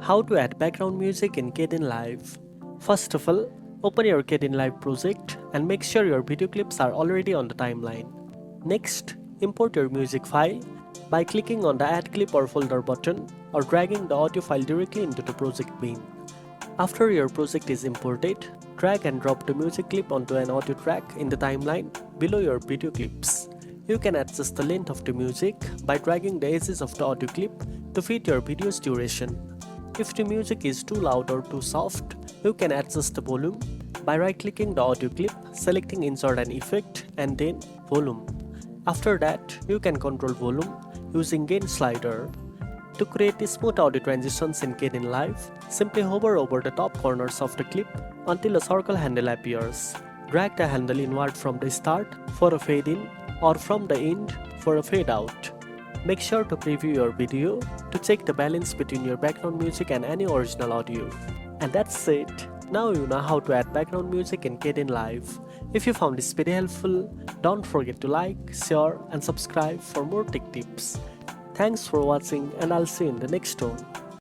How to add background music in Kdenlive. First of all, open your Kdenlive project and make sure your video clips are already on the timeline. Next, import your music file by clicking on the Add Clip or Folder button or dragging the audio file directly into the project bin. After your project is imported, drag and drop the music clip onto an audio track in the timeline below your video clips. You can adjust the length of the music by dragging the edges of the audio clip to fit your video's duration. If the music is too loud or too soft, you can adjust the volume by right-clicking the audio clip, selecting Insert an Effect and then Volume. After that, you can control volume using Gain slider. To create smooth audio transitions in Kdenlive, simply hover over the top corners of the clip until a circle handle appears. Drag the handle inward from the start for a fade in or from the end for a fade out. Make sure to preview your video to check the balance between your background music and any original audio. And that's it. Now you know how to add background music in Kdenlive. If you found this video helpful, don't forget to like, share and subscribe for more tech tips. Thanks for watching and I'll see you in the next one.